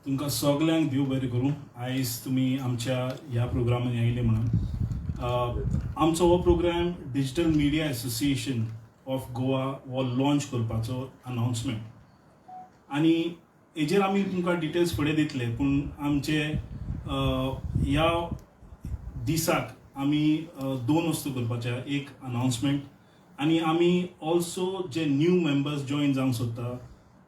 तुमकां सगल्यांक देव बरें करूं. आयज तुमी आमच्या ह्या प्रोग्रामान आयले म्हणून आमचो हो programme digital media association of Goa हो लॉन्च करपाचो अनाउन्समेंट आनी हेजेर आमी तुमकां डिटेल्स फुडें दितले. पूण आमचे ह्या दिसाक आमी दोन वस्तू करपाचे. एक अनाउन्समेंट आनी आमी ऑल्सो जे न्यू मेंबर्स जॉइन जावंक सोदता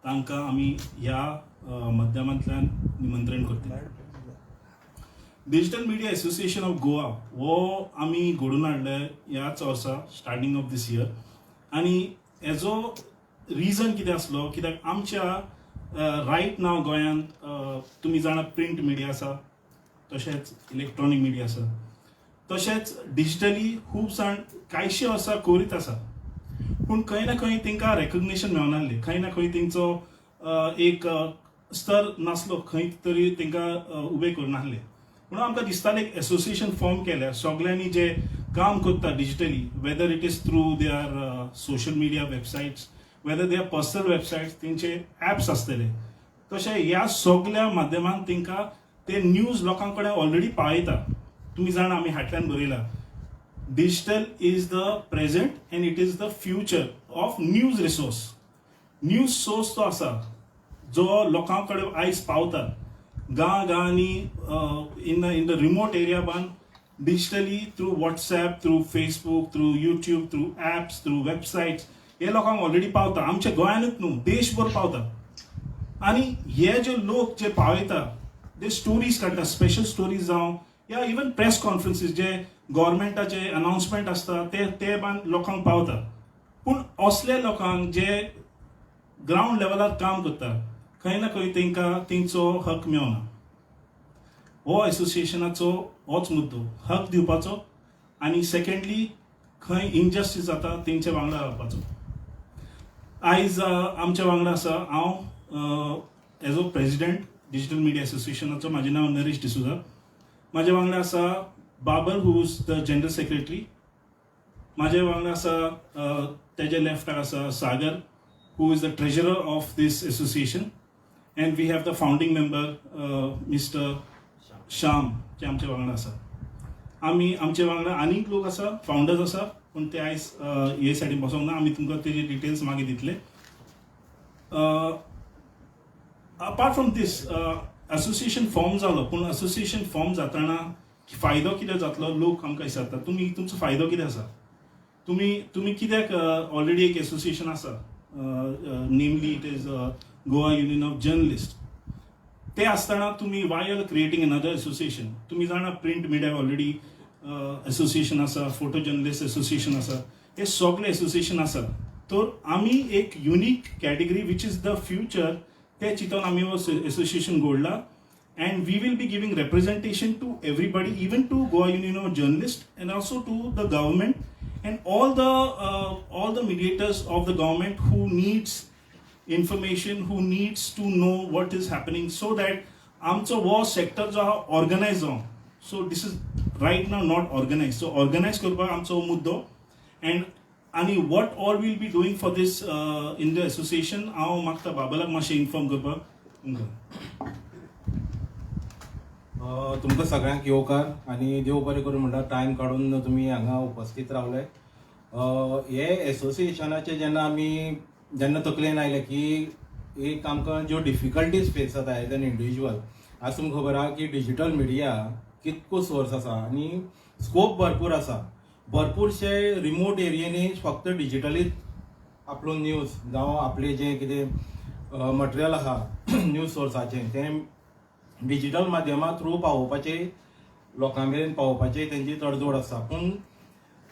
तांकां आमी ह्या माध्यमांतल्यान निमंत्रण करता. Digital media association of Goa हो आमी घडोवन हाडले ह्याच वर्सा स्टार्टींग ऑफ दीस इयर. आनी हेजो रिजन कितें आसलो कित्याक आमच्या रायट नाव गोंयांत तुमी जाणा प्रिंट मिडिया आसा, तशेंच इलेक्ट्रॉनीक मिडिया आसा, तशेंच डिजिटली खूब जाण कांयशे वर्सां करीत आसा. पूण खंय ना खंय तांकां रेकग्नेशन मेळनासलें, खंय ना खंय तेंचो एक स्तर नासलो, खंय तरी तांकां उबें करनासलें. म्हणून आमकां दिसतालें एक एसोसिएशन फॉर्म केल्या सगल्यांनी जे काम करता digitally, whether it is through their social media websites, whether their personal websites, तेंचे ॲप्स आसतले, तशें ह्या सगळ्या माध्यमांत तांकां ते न्यूज लोकां कडेन ऑलरेडी पावयता. तुम्ही जाणा आमी हाटल्यान बरयला digital is the present and it is the future of news resource. News source तो आसा जो लोकां कडेन आयज पावता गांवांनी इन द रिमोट एरिया बान digitally through WhatsApp, through Facebook, through YouTube, through apps, through websites हे लोकांक ऑलरेडी पावता. आमच्या गोंयानूच न्हू देशभर पावता. आनी हे जे लोक जे पावयता ते स्टोरीज काडटा, स्पेशल स्टोरीज जावं या इवन प्रेस कॉन्फरन्सीस जे गव्हर्मेंटाचे अनाउन्समेंट आसता ते बान लोकांक पावता. पूण असले लोकांक जे ग्राउंड लेवलार काम करता खंय ना खंय तांकां तेंचो हक मेळना. हो एसोसिएशनाचो होच मुद्दो, हक दिवपाचो आनी सेकंडली खंय इनजस्टीस जाता तेंचे वांगडा रावपाचो. आयज आमच्या वांगडा आसा हांव as a president digital media एसोसिएशनाचो. म्हाजें नांव नरेश डिसुजा. म्हाजे वांगडा आसा Babar who is the general secretary. म्हाजे वांगडा आसा तेजे लेफ्टाक आसा सागर who is the treasurer of this association, and we have the founding member Mr. Sham जे आमचे वांगडा आसा. आमी आमचे वांगडा आनीक लोक आसा, फाउंडर्स आसा, पूण ते आयज हे सायडीन बसोंक ना. आमी तुमकां तेजे डिटेल्स मागीर दितले. Apart from this association form जालो, पूण असोसिएशन फॉर्म जाताना फायदो कितें जातलो लोक आमकां विचारता. तुमचो फायदो कितें आसा, तुमी कित्याक ऑलरेडी एक एसोसिएशन आसा, namely it is Goa union of journalist. ते आसतना तुमी why are creating another association. तुमी जाणा प्रिंट मिडिया ऑलरेडी एसोसिएशन आसा, फोटो जर्नलिस्ट एसोसिएशन आसा, हे सगळे एसोसिएशन आसा. तर आमी एक unique category which is the future ते चिंतून आमी हो एसोसिएशन घडला. and we will be giving representation to everybody, even to Goa Union of Journalists and also to the government and all the mediators of the government who needs information, who needs to know what is happening, so that आमचो वो sector जो आहा organise जावं. So this is right now not organise. So organise करपाक आमचो मुद्दो. And आनी what all will be doing for this in the association हांव मागता बाबलाक मातशें इन्फॉर्म करपाक. तुमकां सगळ्यांक येवकार आनी देव बरें करूं म्हणटा टायम काडून तुमी हांगा उपस्थित रावले. हे एसोसिएशनाचे जेन्ना तकलेन आयलें की एक आमकां ज्यो डिफिकल्टीज फेस जाता एज एन इंडिविज्युअल, आज तुमकां खबर आहा की डिजिटल मिडिया कितको सोर्स आसा आनी स्कोप भरपूर आसा. भरपूरशे रिमोट एरियेनी फक्त डिजिटलीच आपलो न्यूज जावं आपलें जें कितें मटेरियल आहा न्यूज सोर्साचें तें डिजिटल माध्यमा थ्रू पावोवपाचें, लोकां मेरेन पावोवपाचें तेंची तडजोड आसा. पूण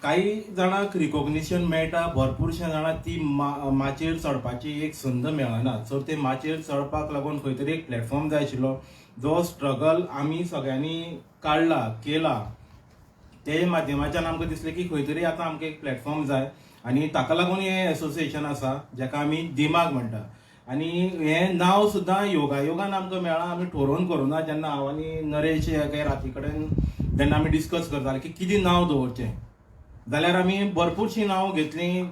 काही जाणांक रिकॉग्निशन मेळटा, भरपूरशे जाणांक ती माचेर चडपाची एक संद मेळना. सो ते माचेर चडपाक लागून खंय तरी एक प्लॅटफॉर्म जाय आशिल्लो, जो स्ट्रगल आमी सगळ्यांनी काडला केला. ते माध्यमाच्यान आमकां दिसलें की खंय तरी आतां आमकां एक प्लॅटफॉर्म जाय आनी ताका लागून हें एसोसिएशन आसा जेका आमी दिमाग म्हणटा. आनी हें नांव सुद्दां योगायोगान आमकां मेळ्ळां. आमी ठरोवन करूना. जेन्ना हांव आनी नरेश हे राती कडेन जेन्ना आमी डिस्कस करताले की कितें नांव दवरचें, जाल्यार आमी भरपूरशीं नांव घेतलीं.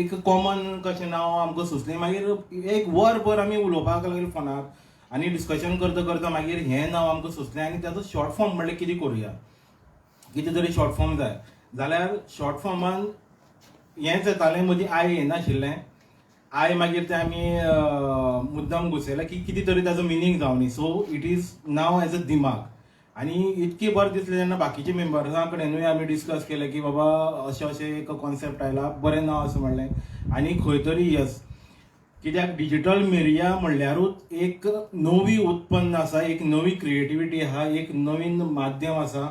एक कॉमन कशें नांव आमकां सुचलें. मागीर एक वरभर आमी उलोवपाक लागले फोनार आनी डिस्कशन करता करता मागीर हें नांव आमकां सुचलें आनी ताजो शॉर्ट फॉर्म म्हणल्यार कितें करुया, कितें तरी शॉर्ट फॉर्म जाय जाल्यार शॉर्ट फॉर्मान हेंच येतालें मदीं आय येनाशिल्लें. आय मागीर तें आमी मुद्दाम घुसयलें की कितें तरी ताजो मिनींग जावनी. So it is now as a Dimag. आनी इतकी बरें दिसलें जेन्ना बाकीच्या मेंबर्सां कडेनूय आमी डिस्कस केलें की बाबा अशें अशें एक कॉन्सेप्ट आयला, बरें नांव अशें म्हणलें. आनी खंय तरी यस, कित्याक डिजिटल मिडिया म्हणल्यारूच एक नवी उत्पन्न आसा, एक नवी क्रिएटिविटी आहा, एक नवीन माध्यम आसा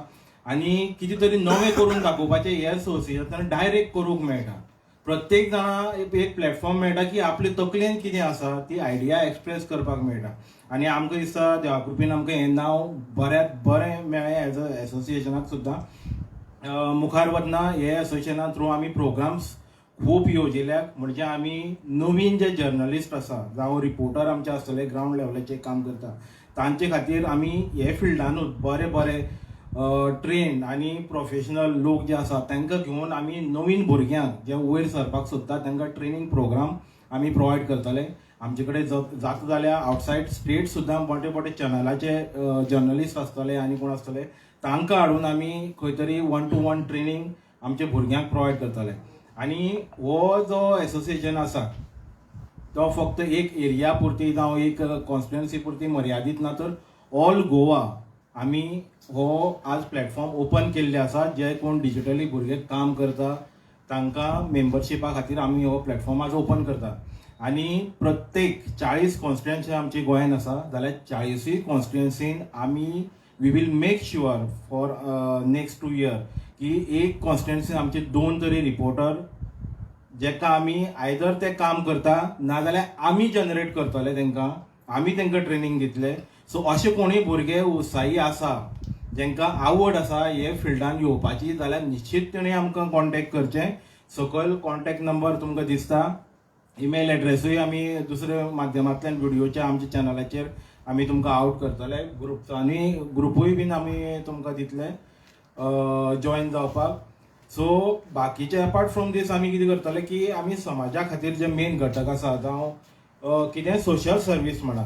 आनी कितें तरी नवें करून दाखोवपाचें हे असोसिएशनान डायरेक्ट करूंक मेळटा. प्रत्येक जाणा एक प्लॅटफॉर्म मेळटा की आपले तकलेन कितें आसा ती आयडिया एक्सप्रेस करपाक मेळटा. आनी आमकां दिसता देवा कृपेन आमकां हें नांव बऱ्यांत बरें मेळ्ळें एज अ एसोसिएशनाक सुद्दां. मुखार वतना हे एसोसिएशना थ्रू आमी प्रोग्राम्स खूब येवजिल्ल्याक. म्हणजे आमी नवीन जे जर्नलिस्ट आसा जावं रिपोर्टर आमचे आसतले ग्रावंड लेवलाचेर काम करता तांचे खातीर आमी हे फिल्डानूच बरे बरे ट्रेन आनी प्रोफेशनल लोक जे आसा तांकां घेवन आमी नवीन भुरग्यांक जे वयर सरपाक सोदता तांकां ट्रेनींग प्रोग्राम आमी प्रोवायड करतले. आमचे कडेन जाता जाल्यार आवटसायड स्टेट सुद्दां मोठे मोठे चॅनलाचे जर्नलिस्ट आसतले आनी कोण आसतले तांकां हाडून आमी खंय तरी 1-to-1 ट्रेनींग आमच्या भुरग्यांक प्रोवायड करतले. आनी हो जो एसोसिएशन आसा तो फक्त एक एरिया पुरती जावं एक कॉन्स्टिट्युएन्सी पुरती मर्यादीत ना, तर ऑल गोवा आमी हो आज प्लॅटफॉर्म ओपन केल्ले आसा. जे कोण डिजिटली भुरगे काम करता तांकां मेंबरशिपा खातीर आमी हो प्लॅटफॉर्म आज ओपन करता. आनी प्रत्येक 40 कॉन्स्टिट्युएन्सी आमची गोंयान आसा जाल्यार 40 कॉन्स्टिट्युएन्सीन आमी we will make sure for next 2 years की एक कॉन्स्टिट्युएन्सीन आमचे 2 तरी रिपोर्टर जेका आमी आयदर ते काम करता नाजाल्यार आमी जनरेट करतले तांकां, आमी तांकां ट्रेनींग दितले. सो अशे कोणूय भुरगे उत्साही आसा जेंकां आवड आसा हे फिल्डान येवपाची जाल्यार निश्चित तेणी आमकां कॉन्टॅक्ट करचें. सकयल कॉन्टॅक्ट नंबर तुमकां दिसता, ईमेल एड्रेसूय आमी दुसऱ्या माध्यमांतल्यान व्हिडिओच्या आमच्या चॅनलाचेर आमी तुमकां आउट करतले. ग्रुप्सांनी ग्रुपूय बीन आमी तुमकां दितले जॉयन जावपाक. सो बाकीचे अपार्ट फ्रॉम दीस आमी कितें करतले की आमी समाजा खातीर जे मेन घटक आसा जावं कितें सोशल सर्वीस म्हणा,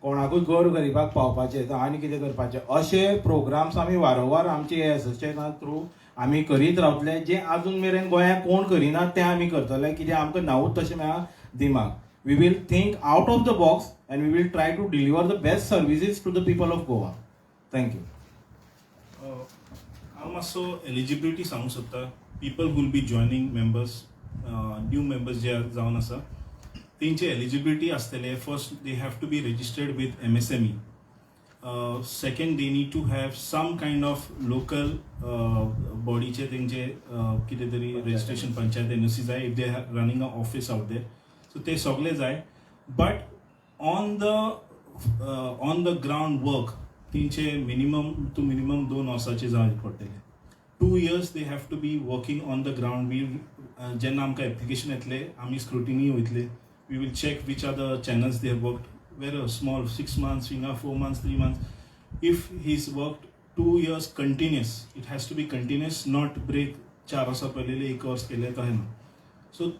कोणाकूय गोर गरिबाक पावपाचें जावं आनी कितें करपाचें अशे प्रोग्राम्स आमी वारंवार आमचे एसोसिएशना थ्रू आमी करीत रावतले. जे आजून मेरेन गोंयांत कोण करिना तें आमी करतले कित्याक आमकां नांवूच तशें मेळा Dimag. We will think out of the box and we will try to deliver the best services to the people of Goa. Thank you. हांव मातसो एलिजिबिलिटी सांगूंक सोदता. People will be joining members, new members जे जावन आसा तेंचे एलिजिबिलिटी आसतले. First they have to be registered with MSME. Second they need to have some kind of local बॉडीचे तेंचे कितें तरी रजिस्ट्रेशन पंचायत NOC जाय if they are running a office out there. So ते सगळे जाय. But on the ground work तेंचे minimum to minimum 2 वर्सांचे जावचे पडटले. 2 years they have to be working on the ground. We जेन्ना आमकां एप्लिकेशन येतले आमी स्क्रुटिनी वयतले. We will check which are the channels they have worked, very small 6 months, 4 months, 3 months. If he's worked 2 years continuous, it has to be continuous, not break 4 वर्सां पयलेले 1 verse केले तशें ना. So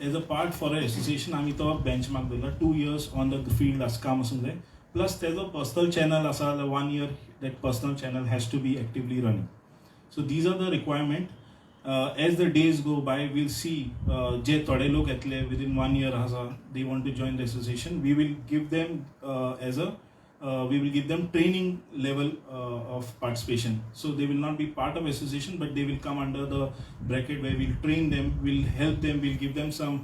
as a part for a association आमी तो benchmark दवरला. 2 years on the field आस काम आसूंक जाय. प्लस तेजो पर्सनल चॅनल आसा जाल्यार 1 year that personal channel has to be actively running. So these are the requirement. As the days go by, we'll see je thode log yetle within 1 year asa they want to join the association. We will give them we will give them training level of participation. So they will not be part of association, but they will come under the bracket where we'll train them, we'll help them, we'll give them some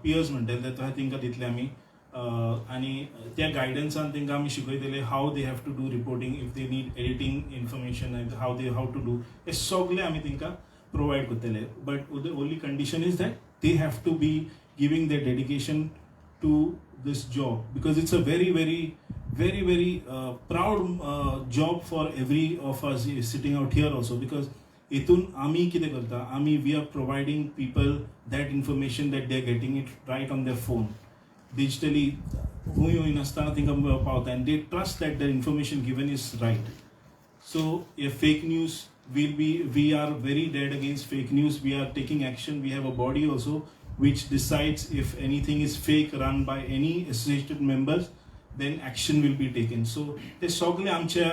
peers म्हणटा तो तांकां दितले आमी. आनी त्या गायडन्सान तांकां आमी शिकयतले how they have to do reporting, if they need editing information how to do हे सगळे आमी तांकां प्रोवायड करतले. But the only condition is that they have to be giving their dedication to this job, because it's a very proud job for every of us sitting out here also, because itun ami kite karta we are providing people that information that they are getting it right on their phone digitally hui nastana thinga pavta, and they trust that the information given is right. So if fake news we are very dead against fake news. We are taking action. We have a body also which decides if anything is fake run by any associated members, then action will be taken. So ते सगळे आमच्या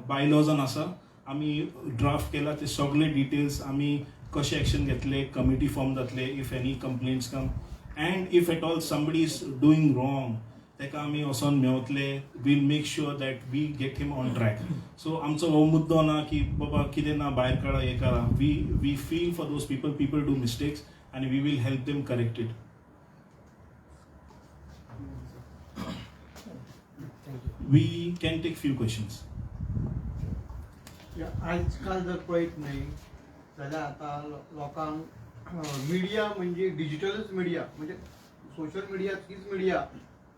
बायलॉजान आसा, आमी draft केला, ते सगळे details आमी कशें एक्शन घेतले, कमिटी फॉर्म जातले if any complaints come, and if at all somebody is doing wrong तेका आमी वचोन मेवतले, will make sure that we get him on track. So आमचो हो मुद्दो ना की बाबा कितें ना भायर काडा हें करा, we feel for those people do mistakes and we will help them correct it. We can take few questions. आजकाल जर पळयत न्ही जाल्यार आतां लोकांक मिडिया म्हणजे डिजिटलच मिडिया, म्हणजे सोशल मिडिया तीच मिडिया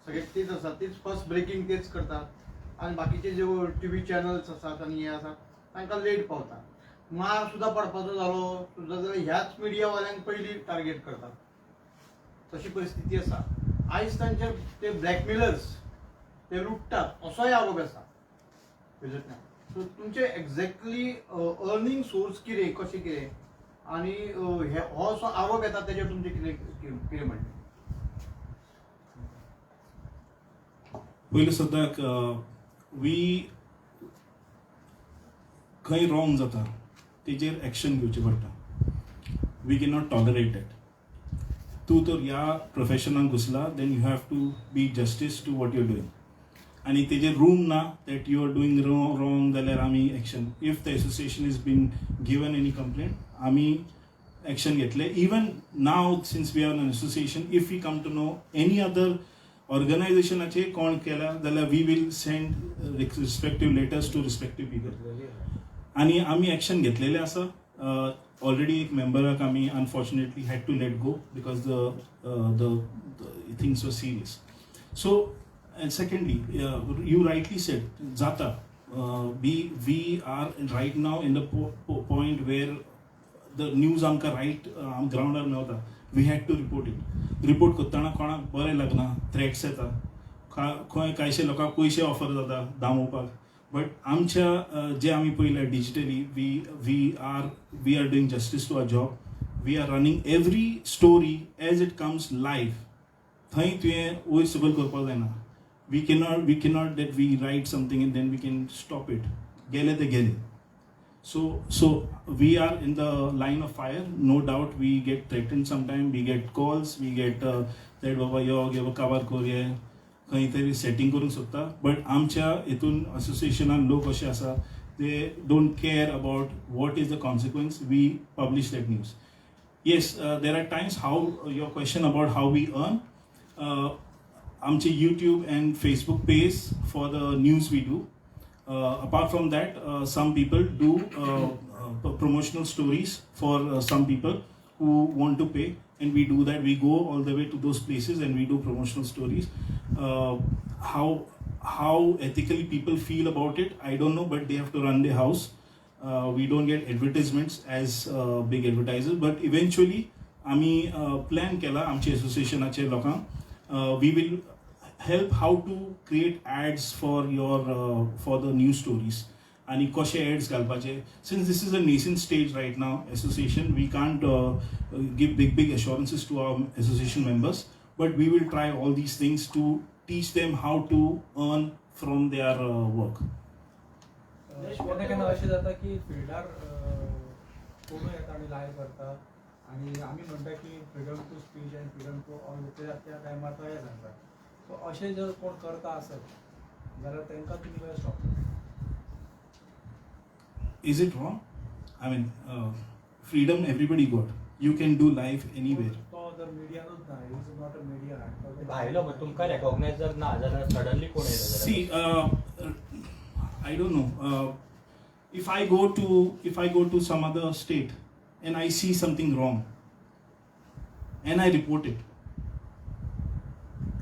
सगळे तेच आसा, तेच फर्स्ट ब्रेकिंग तेच करतात आनी बाकीचे जे टीव्ही चॅनल्स आसात आनी हे आसात तांकां लेट पावता. मार सुद्दां पडपाचो जालो सुद्दां जाल्यार ह्याच मिडियावाल्यांक पयलीं टार्गेट करतात, तशी परिस्थिती आसा. आयज तांचे ते ब्लॅकमेलर्स ते लुटतात असोय आरोप आसा तेजेंतल्यान. सो तुमचे एक्झॅक्टली अर्निंग सोर्स कितें, कशें कितें आनी हो असो आरोप येता तेजेर तुमचें कितें म्हणणें? पयलीं सद्याक वी खंय रॉंग जाता तेजेर एक्शन घेवचें पडटा. We can not tolerate it. तूं तर ह्या प्रोफेशनान घुसला then you have to be justice to what you doing, आनी तेजेर रूम ना that you are doing wrong जाल्यार आमी action, if the association is been given any complaint आमी एक्शन घेतले. Even now since we are an association, if we come to know any other ऑर्गनायझेशनाचे कोण केला जाल्यार we will send respective letters to respective people. आनी आमी action घेतलेले आसा. ऑलरेडी एक मेंबराक आमी unfortunately had to let go because the things वर serious. So and secondly, you rightly said jata, we are right now in the point where the news amka right groundar mevta, we had to report kottana konak bore lagna threats yeta, खंय कांयशे लोकांक पयशे offer जाता दामोवपाक, but आमच्या जे आमी पयल्या digitally we are doing justice to our job. We are running every story as it comes live. थंय तुवें वयर सकयल करपाक जायना. We cannot that we write something and then we can stop it. Gele te gele. So we are in the line of fire. No doubt we get threatened sometimes. We get calls. We get that baba yo give cover kore खंय तरी setting करूंक सोदता. But आमच्या हितून असोसिएशनान लोक अशे आसा, they don't care about what is the consequence. We publish that news. Yes, there are times how your question about how we earn. आमचे YouTube and Facebook page for the news we do. Apart from that, some people do promotional stories for some people who want to pay, and we do that. We go all the way to those places and we do promotional stories. How ethically people feel about it, I don't know, but they have to run their house. We don't get advertisements as big advertisers, but eventually आम्ही plan केला आमच्या एसोसिएशनाचे लोकांक. We will help how to create ads for the news stories आणि कशे ads घालपाचे. Since this is a nascent stage right now, association, we can't give big assurances to our association members, but we will try all these things to teach them how to earn from their work. केन्ना अशें जाता की fielder कोण येता आनी live करता आनी आमी म्हणटा की freedom to speech and freedom to all त्या टायमार तो हें सांगता. सो अशें जर कोण करता आसत जाल्यार तांकां तुमी कशें स्टॉप करता? Is it wrong? I mean, freedom everybody got. You can do live anywhere. तो जर मिडियानूच ना, इज नॉट अ मिडिया. भायलो तुमकां रेकॉग्नायज जर ना जाल्यार सडनली कोण येता? See, I don't know. If I go to some other state and I see something wrong and I report it,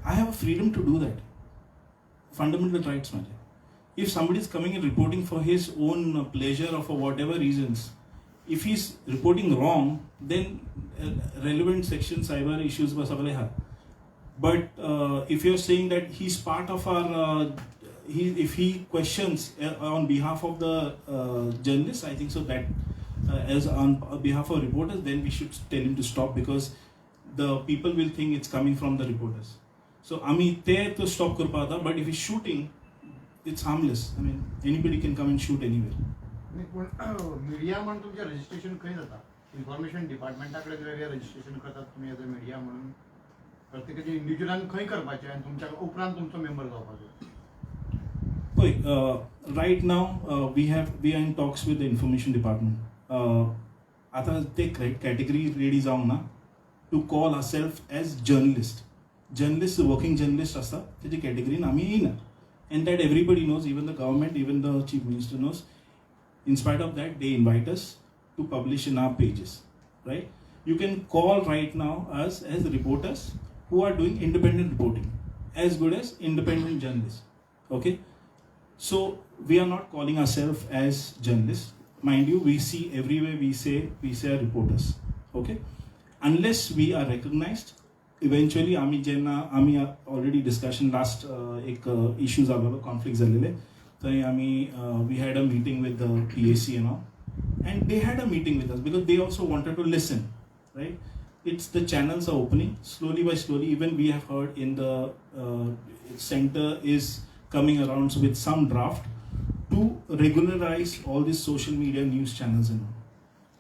I have a freedom to do that. Fundamental rights matter. If somebody is coming and reporting for his own pleasure or for whatever reasons, if he's reporting wrong, then relevant section cyber issues was available. But if you're saying that he's part of our if he questions on behalf of the journalists, I think so that as on behalf of reporters, then we should tell him to stop, because the people will think it's coming from the reporters. सो आमी ते तो stop करपा जाता but if is shooting it's harmless I mean anybody can come and shoot anywhere. पूण media म्हणून तुमचें registration खंय जाता? इन्फॉर्मेशन डिपार्टमेंटा कडेन रजिस्ट्रेशन करतात तुम्ही एज अ मिडिया म्हणून? प्रत्येकाचे इंडिव्हिज्युअलान खंय करपाचें आनी तुमच्या उपरांत तुमचो मेंबर जावपाचो? पळय right now we are in talks with the information department. आतां ते कॅटेगरी रेडी जावंक ना to call our self as journalist working journalist आसता तेजी कॅटेगरीन आमी येयना. And that everybody knows, even the government, even the chief minister knows. In spite of that, they invite us to publish in our pages, right? You can call right now us as reporters who are doing independent reporting, as good as independent journalists, okay? So we are not calling ourselves as journalists. Mind you, we see everywhere we say are reporters, okay? Unless we are recognized, eventually आम्ही already discussion last एक issue जालेलो conflict जालेले थंय आमी we had a meeting with the PAC and all and they had a meeting with us because they also wanted to listen right. It's the channels are opening slowly by slowly. Even we have heard in the center is coming around with some draft to regularize all these social media news channels and all,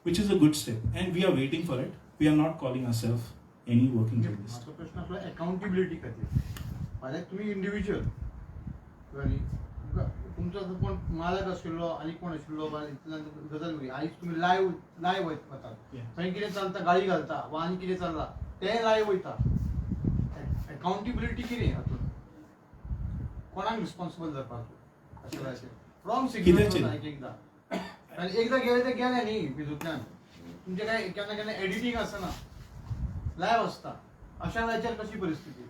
which is a good step. And we are waiting for it. We are not calling ourselves any working journalist. माझो प्रश्न आसलो accountability खातीर. फाल्यां तुमी individual तुमचो जर कोण मालक आशिल्लो आनी कोण आशिल्लो इतल्यान गजाल वेगळी. आयज तुमी लायव्ह वतात थंय कितें चलता गाळी घालता वा आनी कितें चलता तें लायव्ह वयता. अकाउंटेबिलिटी कितें हातून कोणाक रिस्पॉन्सिबल धरपाचो अशें वेळाचेर? रॉंग सिग्नल एकदां आनी एकदां गेले ते गेले न्ही हितूंतल्यान तुमचें काय केन्ना एडिटींग आसना लायव्ह असता अशा वेळाचेर कशी परिस्थिती?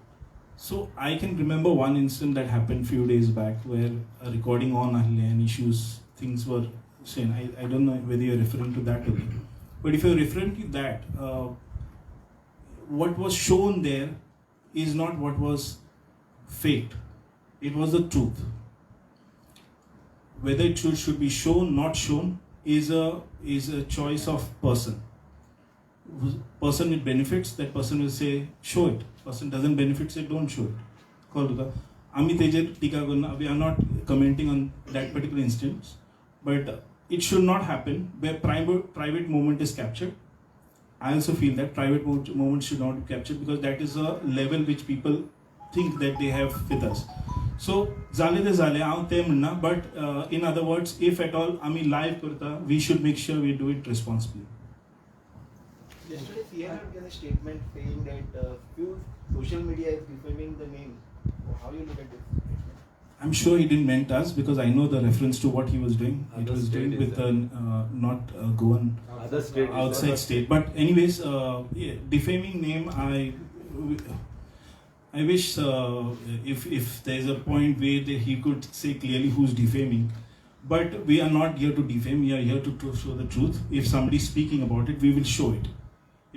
So I can remember one incident that happened few days back where a recording on ahle and issues things were saying. I don't know whether you're referring to that only, but if you're referring to that, what was shown there is not what was faked. It was the truth. Whether it should be shown, not shown, is a choice of person. Person with benefits, that person will say show it. Person doesn't benefit, say don't show it. कळ्ळें तुका? आमी तेजेर टिका करना. We are not commenting on that particular instance, but it should not happen where private moment is captured. I also feel that private moment should not be captured because that is a level which people think that they have with us. So जाले ते जाले हांव तें म्हणना, but in other words, if at all आमी live करता, we should make sure we do it responsibly. Yesterday, CN had given a statement saying that few social media is defaming the name. How you look at this statement? I'm sure he didn't meant us because I know the reference to what he was doing. It Other was state doing is with that. not Goan Other state is outside that. state. But anyways, yeah, defaming name. I wish if there is a point where he could say clearly who's defaming. But we are not here to defame. We are here to show the truth. If somebody is speaking about it, we will show it.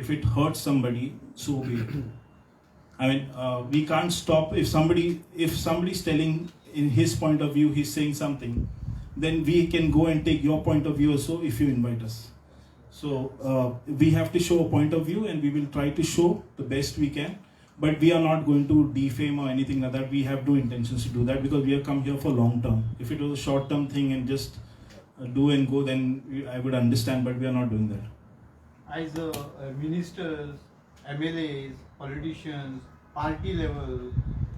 If it hurts somebody, so be it. I mean, we can't stop if somebody is telling in his point of view, he's saying something, then we can go and take your point of view also if you invite us. So we have to show a point of view and we will try to show the best we can. But we are not going to defame or anything like that. We have no intentions to do that because we have come here for long term. If it was a short term thing and just do and go, then I would understand. But we are not doing that. As ministers, MLAs, politicians, party level,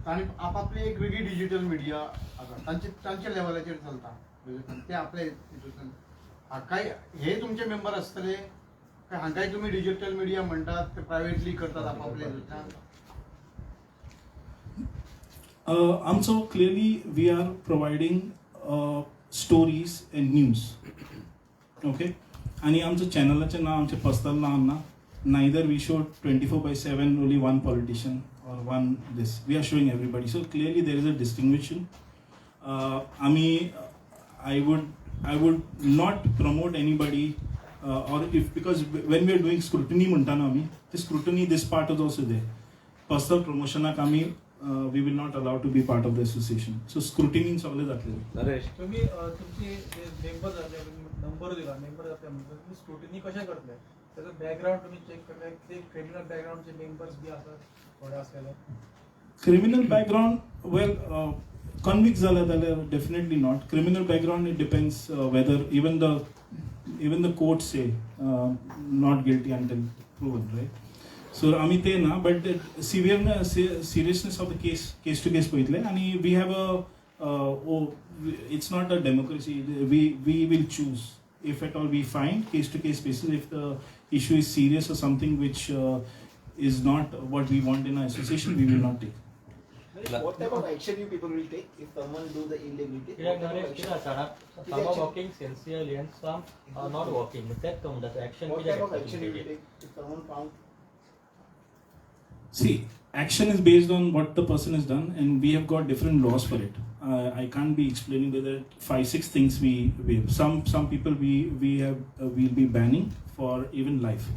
तांणी आपापली एक वेगळी digital media आसा तांच्या लेवलाचेर चलता ते आपले हितूंतल्यान हाकाय हे तुमचे मेंबर आसतले काय हांकाय तुमी डिजिटल मीडिया म्हणटात ते प्रायवेटली करतात आपापले हितूंतल्यान? So clearly we are providing stories and news. Okay. आणि आमचं चॅनलाचें नांव आमचें पर्सनल नांव ना. Neither we show 24/7 only one politician or one this. We are showing everybody. So clearly there is a distinction. I would not promote anybody or if because when we are doing scrutiny म्हणटा न्हू आमी, the scrutiny this part is also there. Personal promotionाक आमी we will not allow to be part of the association. So scrutiny सगळे जातले. नरेश तुम्ही तुमचे member जातले number दिला मेंबर जातले म्हणजे तुम्ही स्क्रुटिनी कशा करतले? त्याचं बॅकग्राऊंड तुम्ही चेक करताय ते क्रिमिनल बॅकग्राऊंडचे मेंबर्स बी असतात थोडे असलेले Criminal background, well, convict zala definitely not. Criminal background, it depends whether even the courts say not guilty until proven, right? So आम्ही ते ना, but the seriousness of the case to case पळयतले, आणि we have it's not a democracy. We will choose if at all we find case to case basis if the issue is serious or something which is not what we want in our association, we will not take. What type of action you people will take if someone do the illegality? कित्याक What type of Naresh action? कितें आसा some are working sincerely and some are not working. तेच तो म्हणटा action What type of action you will कित्याक take if someone found? See, action is based on what the person has done, and we have got different laws for it. I can't be explaining whether 5-6 things we have. Some people we have we'll be banning for even life,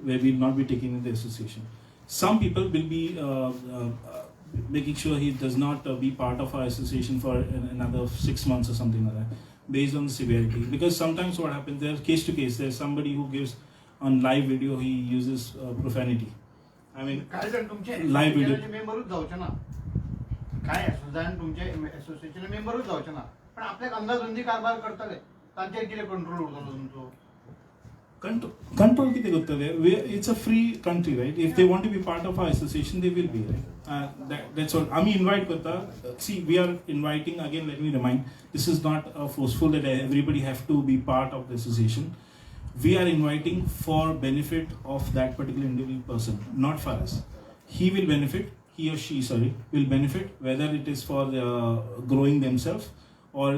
where we'll not be taking in the association. Some people will be making sure he does not be part of our association for another 6 months or something like that, based on the severity. Because sometimes what happens, there's case to case. There's somebody who gives on live video, he uses profanity. I mean, काय जण तुमचे Live video. मेंबरच जावचे ना, काय जण तुमचे association मेंबरच जावचे ना, पण आपल्याक अंदाजबंदी कारभार करतले, तांचेर कितें कंट्रोल उरतलो तुमचो? control किती करतले? It's a free country, right? If they want to be part of our association, they will be, right? That's all. आम्ही invite करता. See, we are inviting again. Let me remind, this is not forceful that everybody have to be part of the association. We are inviting for benefit of that particular individual person, not for us. He will benefit. He or she, sorry, will benefit whether it is for growing themselves or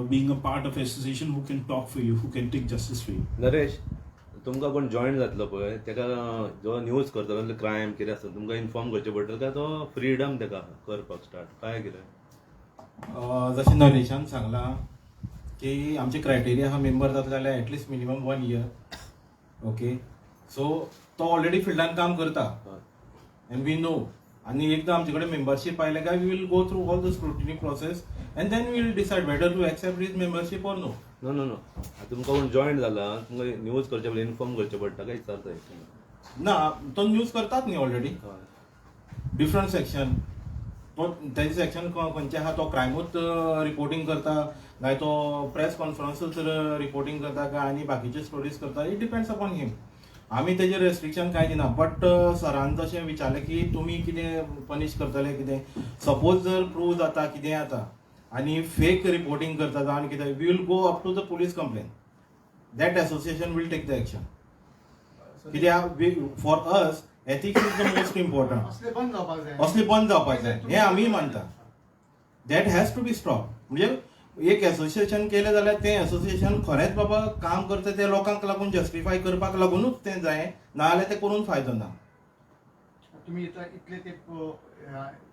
being a part of association who can talk for you, who can take justice for you. Naresh, तुमकां कोण join जातलो पळय तेका जो news करता crime कितें आसा तुमकां इन्फॉर्म करचें पडटलें काय तो फ्रीडम तेका करपाक स्टार्ट काय कितें? जशें नरेशान सांगलां की आमचे क्रायटेरिया हा मेंबर जातले जाल्यार एटलिस्ट मिनिमम 1 year. ओके, सो तो ऑलरेडी फिल्डान काम करता एंड वी नो. आणि एकदा आमचे कडेन मेंबरशीप आयले काय we will go through all the scrutiny process and then we will decide whether to accept his membership or no. No no no, तुमकां कोण जॉईन जाला तुमकां न्यूज करचे पडटा इन्फॉर्म करचें पडटा काय विचारताय? ना, तो न्यूज करतात न्ही ऑलरेडी. डिफरंट सेक्शन, तो तेजे सेक्शन खंयचे आहा, तो क्रायमूच रिपोर्टिंग करता काय तो प्रेस कॉन्फरन्सूच रिपोर्टिंग करता काय आनी बाकीचे स्टोरीज करता. It depends upon him. आमी तेजेर रेस्ट्रिक्शन काय दिना. बट सरान जशें विचारलें की तुमी कितें पनीश करतले कितें, सपोज जर प्रूव जाता कितें जाता आनी फेक रिपोर्टिंग करता जावन कितें, we will go up to the police complain. That association will take the action. कित्याक for us ethics is the most important. असले बंद जावपाक जाय. असले बंद जावपाक जाय हें आमी मानता. That has to be stop. म्हणजे एक एसोसिएशन केलें जाल्यार तें एसोसिएशन खरेंच बाबा काम करता ते लोकांक लागून जस्टिफाय करपाक लागूनच तें जाय, नाजाल्यार तें करून फायदो ना. तुम्ही इतले ते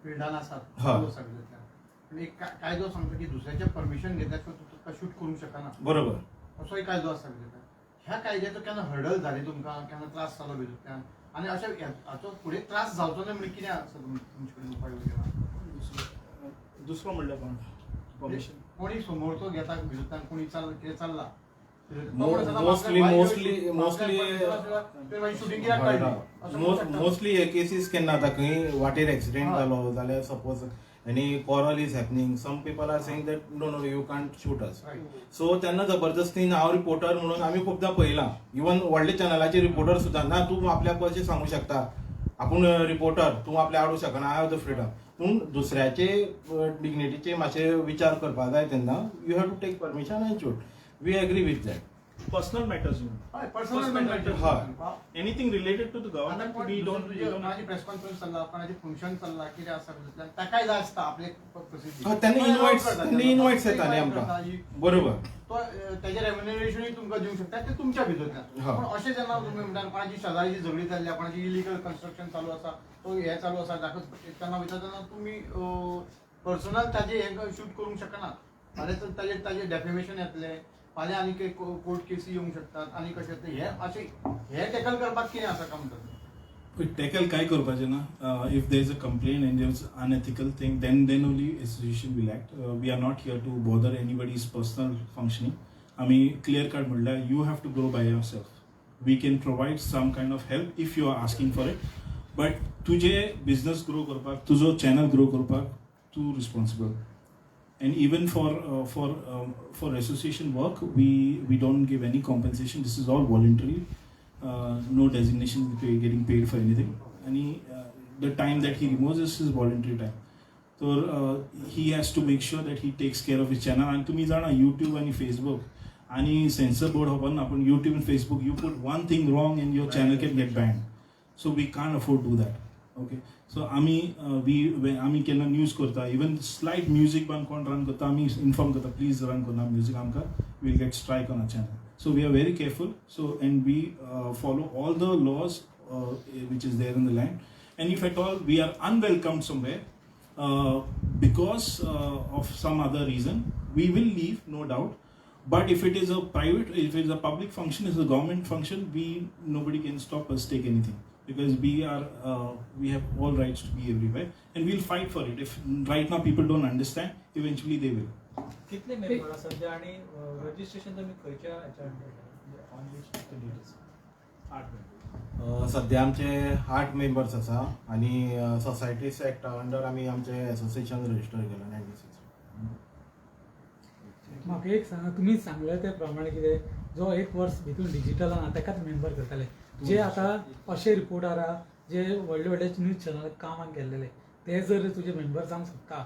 फिल्डान आसात हय. सगळ्यांतल्यान, पण एक कायदो सांगता की दुसऱ्याचे परमिशन घेतल्यार तुका शूट करूंक शकना, बरोबर. असोय कायदो आसा कितें. ह्या कायद्याचो केन्ना हर्डल जाली तुमकां, केन्ना त्रास जालो भितरल्यान, आनी अशें हाचो फुडें त्रास जावचो न्हय म्हणजे कितें आसा तुमचे कडेन उपाय वगैरे? दुसरो म्हणल्यार कोण? परमिशन. कोणी समोरचो घेता भितरल्यान, कोणी कितें चल्ला मोस्टली हे केसीस केन्ना जाता खंय वाटेर एक्सिडेंट जालो जाल्यार suppose any quarrel is happening, some people are saying that no no you can't shoot us. So तेन्ना जबरदस्तीन हांव रिपोर्टर म्हणून आमी खूबदां पळयलां. इवन व्हडले चॅनलाचे रिपोर्टर सुद्दां ना, तूं आपल्याक कशें सांगू शकता आपूण रिपोर्टर, तूं आपल्या हाडूं शकना, आय हॅव द फ्रीडम. पूण दुसऱ्याचे डिग्निटीचे मातशे विचार करपाक जाय तेन्ना you have to take permission and shoot. We agree with that. Personal matters, personal matter. anything related to the आता government, कोण we don't. कोणाची प्रेस कॉन्फरन्स चल्ला, कोणाची फंक्शन चल्ला, कितें आसा भितरल्यान ताकाय जाय आसता आपले प्रसिद्धी. त्यांनी इन्वाइट्स येता न्ही आमकां. बरोबर. तो तेजे रेम्युनरेशनूय तुमकां दिवंक शकता, ते तुमच्या भितरल्यान. हा. पण अशें जेन्ना तुमी म्हणटा कोणाची शेजारीची झगडी जाल्ल्या, कोणाची इलिगल कन्स्ट्रक्शन चालू आसा, तो हे चालू आसा दाखोवच तेन्ना वयता तेन्ना तुमी पर्सनल ताजे हे शूट करूंक शकना. फाल्यां ताजे डेफेमेशन येतले, फाल्यां आनी कोर्ट केसी येवंक शकतात आनी कशें ते हे अशें हे टॅकल करपाक कितें आसा काउंटर? टॅकल काय करपाचें ना. If there is a complain and there is unethical thing, then only association will act. We are not here to bother anybody's personal functioning. आमी क्लियर कट म्हणल्यार you have to grow by yourself. We can provide some kind of help if you are asking for it. But तुजे business grow करपाक तुजो channel grow करपाक तूं responsible. And even for association work, we don't give any compensation. This is all voluntary. No designation getting paid for anything. And the time that he removes is his voluntary time. So he has to make sure that he takes care of his channel. And तुम्ही जाणा YouTube आणि Facebook आणि censor board open आपण YouTube and Facebook, you put one thing wrong and your channel can get banned. So we can't afford to do that. Okay. So आम्ही केन्ना news करता, even slight music पण कोण run करता आम्ही inform करता please run करना music आमकां will get strike on a channel. So we are very careful. So and we follow all the laws which is there in the land. And if at all we are unwelcomed somewhere because of some other reason, we will leave, no doubt. But if it is a private, if it is a public function, if it's a government function, nobody can stop us take anything. Because we have all rights to be everywhere, and we'll fight for it. If right now people don't understand, eventually they will. कितले member आसा सध्या आणि registration तुम्ही खंयच्या ह्याच्या on which details? 8 members. सध्या आमचे 8 members आसा आणि सोसायटीज एक्ट अंडर आमी आमचे एसोसिएशन रजिस्टर केला 96. म्हाका एक सांगा, तुमी सांगले त्या प्रमाणे कितें जो 1 वर्स भितर डिजिटल आहा ताकाच मेंबर करताले, जे आतां अशे रिपोर्टर आहा जे व्हडले व्हडले न्यूज चॅनलाक कामाक गेल्लेले, ते जर तुजे मेंबर जावंक शकता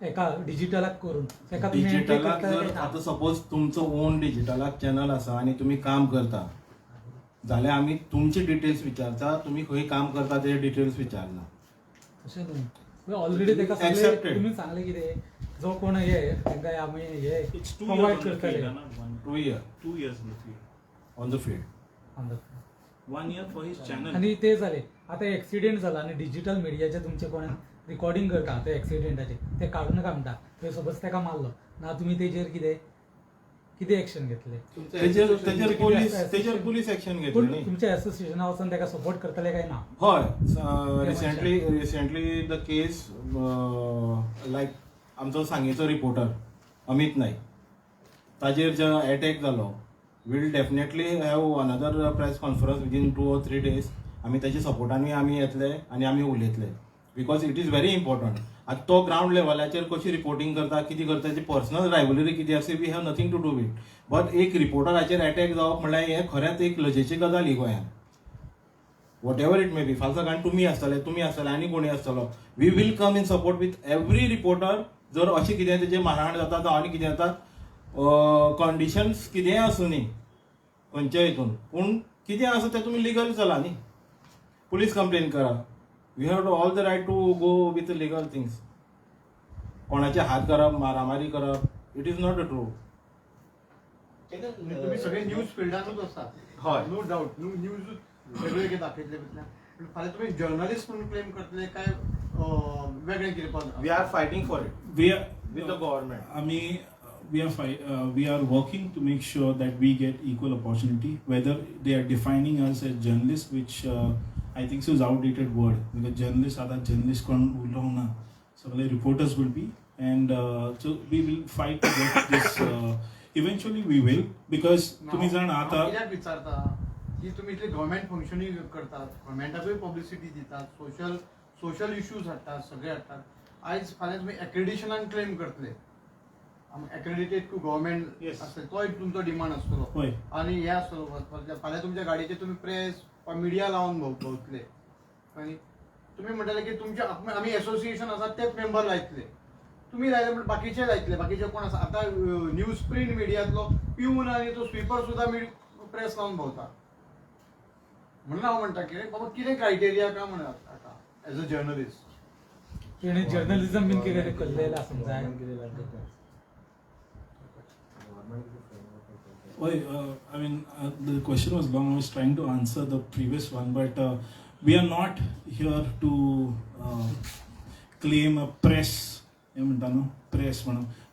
एका डिजिटलाक करून ताका तुमी एंट्री डिजिटलाक करता जर आतां सपोज तुमचो ओन डिजिटलाक चॅनल आसा आणि तुम्ही काम करता जाल्यार आमी तुमचे डिटेल्स विचारता, तुम्ही खंय काम करता ते डिटेल्स विचारना. तशें न्हू, ऑलरेडी ताका सगळे Accepted. तुमी सांगले कितें जो कोण हे तांकां आमी हे It's 2 provide years on the करतले field, not 1. 2 year 2 years in the field. On the field. 1 year for his channel. आणि ते जाले आता एक्सिडेंट जाला आणि डिजिटल मिडियाचे तुमचे कोण रिकॉर्डिंग करता ते एक्सिडेंटाचे ते काडून नाका म्हणटा, थंय सपोज ताका मारलो ना तुमी तेजेर कितें एक्शन घेतले? तेजेर पुलीस एक्शन घेतली पूण न्ही. तुमच्या एसोसिएशना वचून ताका सपोर्ट करतले काय ना? हय, रिसेंटली द केस लायक आमचो सांगेचो रिपोर्टर अमित नाईक ताजेर जो अटॅक जालो, will definitely have another press conference within 2 or 3 days. आमी ताच्या सपोर्टांनी आमी येतले आनी आमी उलयतले because it is very important. आतां तो ग्राउंड लेवलाचेर कशी रिपोर्टिंग करता, कितें करता, तेची पर्सनल रायवलरी कितें आसा we have nothing to do with. But एक रिपोर्टराचेर अटॅक जावप म्हणल्यार हें खरेंच एक लजेची गजाल ही गोंयांत. Whatever it may be, फाल्यां कारण तुमी आसतले आनी कोणी आसतलो, we will come in support with every reporter. जर अशें कितें तेजें मारहाण जाता जावं आनी कितें जाता, कंडिशन्स कितेंय आसूं न्ही खंयच्या हितून, पूण कितें आसा तें तुमी लिगल चला न्ही, पुलीस कंप्लेन करा. We have all the right to go with legal things. कोणाचे हात करप, मारामारी करप, it is not a true. म्हणजे तुम्ही सगळे न्यूज फिल्डानूच हय. असतात, नो डाऊट. न्यूज वेगळे दाखयतले भितल्यान. पण फाल्यां तुम्ही जर्नलिस्ट म्हणून क्लेम करतले काय वेगळें कितें पद? We are fighting for it We are with the government. we are working to make sure that we get equal opportunity. Whether they are defining us as journalists, which I think is outdated word, because journalists are that journalists कोण उलोवंक ना, सगळे reporters will be, and so we will fight to get this. Eventually we will, because तुम्ही जाणा हांव आता कित्याक विचारता की तुम्ही इतले गव्हर्मेंट फंक्शनूय करतात, गव्हर्मेंटाकूय पब्लिसिटी दितात, सोशल इश्यूज हाडटात, सगळे हाडटात. आयज फाल्यां तुम्ही एक्रेडिशनान क्लेम करतले, एक्रेडिटेड टू गव्हर्मेंट Yes. आसतले, तो एक तुमचो डिमांड आसतलो. होय. आणि हे आसतलो फाल्यां तुमच्या गाडयेचेर तुम्ही प्रेस मिडिया लावन भोंवतले आनी तुम्ही म्हणटले की तुमचे आमी एसोसिएशन आसा तेच मेंबर लायतले. तुम्ही लायले म्हणजे बाकीचे लायतले, बाकीचे कोण आसा? आता न्यूज प्रिंट मिडियांतलो पिवन आनी तो स्वीपर सुद्धा प्रेस लावन भोंवता. म्हणून हांव म्हणटा की बाबा कितें क्रायटेरिया काय म्हणत आता एज अ जर्नलिस्ट. तेणे जर्नलिझम बीन कितें केल्लें आसूंक जाय. I mean, the question was long. I was trying to answer the previous one, but we are not here to claim a press.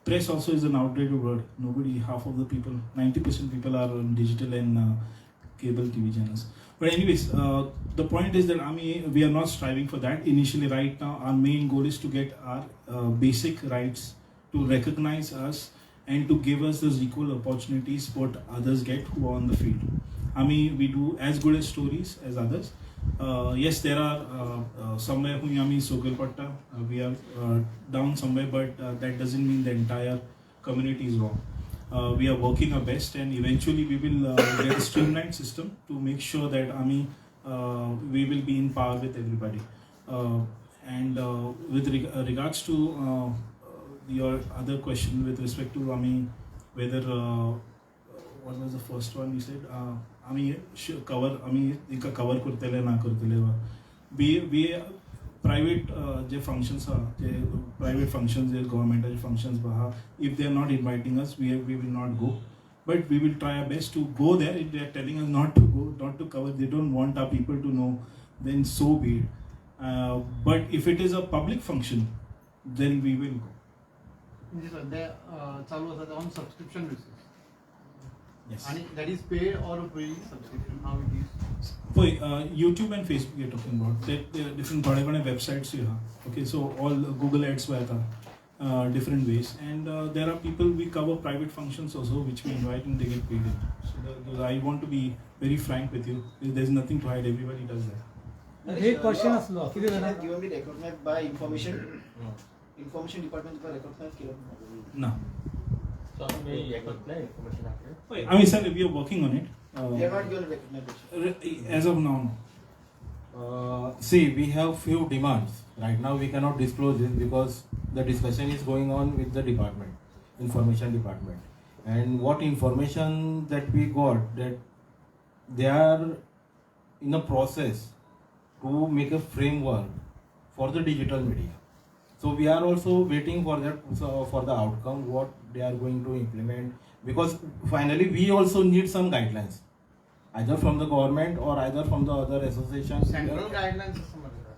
Press also is an outdated word. Half of the people, 90% people are on digital and cable TV channels. But anyways, the point is that we are not striving for that. Initially, right now, our main goal is to get our basic rights, to recognize us and to give us those equal opportunities what others get who are on the field. We do as good as stories as others. Yes, there are somewhere Hunyami Sogalpatta, we are down somewhere, but that doesn't mean the entire community is wrong. We are working our best, and eventually we will get a streamlined system to make sure that we will be in par with everybody. And with regards to your other question with respect to whether what was the first one you said? Cover cover करतले ना करतले we private J functions private functions governmental functions if they are not inviting us we will not go, but we will try our best to go there. If they are telling us not to go, not to cover, they don't want our people to know, then so be it. But if it is a public function, then we will go. म्हणजे सध्या चालू असतात on subscription basis Yes. आणि that is paid or free subscription how it is YouTube and Facebook we are talking about. There are different websites here. Okay, so all Google ads were different ways, and there are people we cover private functions also, which we invite and they get paid in. So I want to be very frank with you. There's nothing to hide. Everybody does that. एक question असलो किती Information जाणां has given me recognized by information department तुका recognize केलं No. So आम्ही एकत नाही information आपल्याला. Sir, we are working on it. they are not given recognition. As of now, no. See, we have few demands. Right now, we cannot disclose this because the discussion is going on with the department, information department. And what information that we got, that they are in a process to make a framework for the digital media. So we are also waiting for that, for the outcome, what they are going to implement. Because finally, we also need some guidelines, either from the government or either from the other associations. Central guidelines असं म्हणतात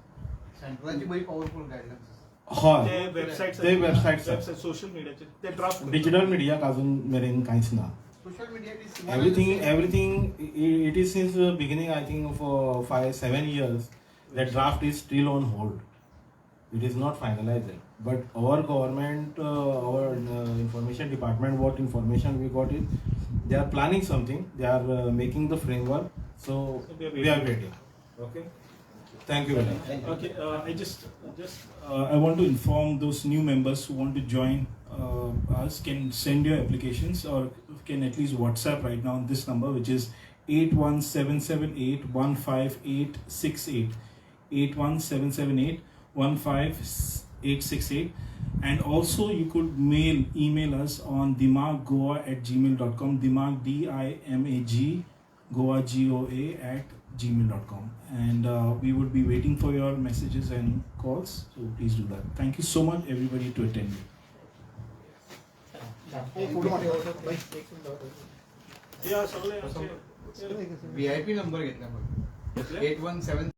सेंट्रलची बरी powerful guidelines असतात हाँ, websites ते websites social media ते draft digital media अजून मेरेन कांयच ना. Social media Everything it is since the beginning, I think, for 5-7 years. That draft is still on hold. It is not finalized yet. But our government, our information department, what information we got is, they are planning something. They are making the framework. So we are waiting. Okay. Thank you very much. Okay, I I want to inform those new members who want to join us can send your applications or can at least WhatsApp right now on this number, which is 81778-15868. 81778-15868. And also you could email us on dimaggoa@gmail.com. Dimag DIMAG Goa GOA @gmail.com. And we would be waiting for your messages and calls. So please do that. Thank you so much, everybody, to attend. VIP number घेतला मग 817